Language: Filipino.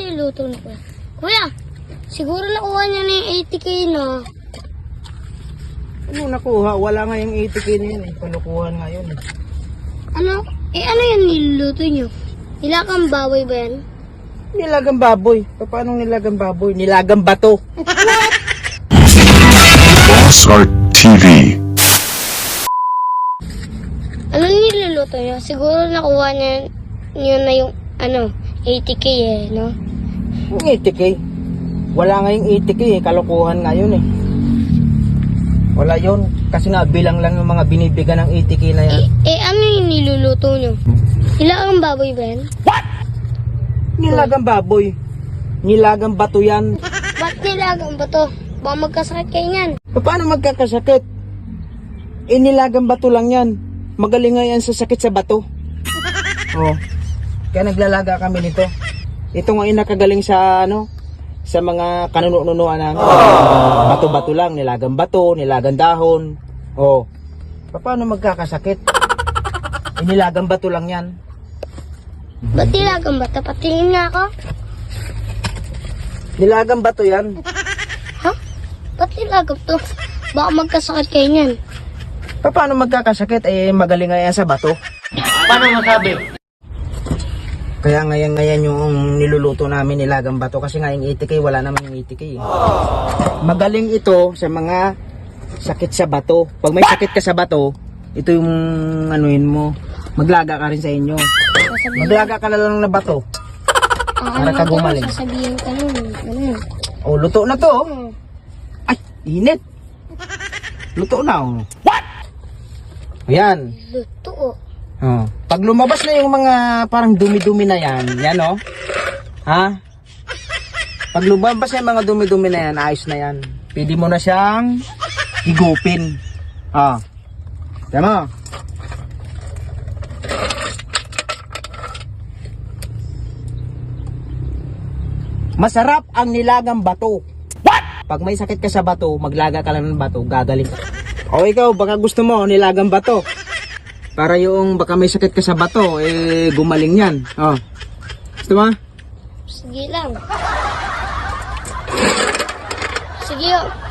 niluluto ni Kuya? Kuya, siguro nakuha niya na yung 80k na. Ano nakuha? Wala nga yung 80k na yun eh. Palukuhan nga yun eh. Ano? Ano yung niluluto niyo? Nilakang baboy ba yan? Nilagang baboy. Paano nilagang baboy? Nilagang bato. Boss Art TV. Ano niluluto niyo? Siguro nakuha niyo na yung 80k eh, no? Yung 80k. Wala nga yung 80k eh. Kalukuhan nga yun eh. Wala yun. Kasi nga bilang lang yung mga binibigyan ng 80k na yan. Ano yung niluluto niyo? Nilakang baboy ba yan? Nilagang baboy. Nilagang bato yan. Ba't nilagang ba to? Baka magkasakit kayo niyan. Paano magkakasakit? Eh nilagang bato lang yan. Magaling nga yan sa sakit sa bato. Oh. Kaya naglalaga kami nito. Ito nga yung nakagaling sa sa mga kanununuan namin. Bato-bato lang, nilagang bato, nilagang dahon. Oh. Paano magkakasakit? Eh, nilagang bato lang yan. Ba't nilagang ba to? Patingin nga ako. Nilagang bato yan. Ha? Ba't nilagang to? Baka magkasakit kayo niyan. Paano magkakasakit? Eh magaling nga yan sa bato. Paano masabi? Kaya ngayon yung niluluto namin nilagang bato kasi nga yung 80k wala naman yung 80k eh. Magaling ito sa mga sakit sa bato. Pag may sakit ka sa bato, ito yung anuin mo. Maglaga ka rin sa inyo. Maglaga ka na lang na bato. Para ka gumaling. Sasabihin ka nun. Ganun. Oh, luto na to. Ay, init. Luto na oh. What? Ayan. Luto oh. Oh. Pag lumabas na yung mga parang dumi-dumi na yan, yan oh. Ha? Pag lumabas na yung mga dumi-dumi na yan, ayos na yan. Pwede mo na siyang higupin. Ah. Tama. Masarap ang nilagang bato. What? Pag may sakit ka sa bato, maglaga ka lang ng bato, gagaling ka. O ikaw, baka gusto mo nilagang bato. Para yung baka may sakit ka sa bato, eh gumaling yan. Oh. Gusto mo? Sige lang. Sige oh.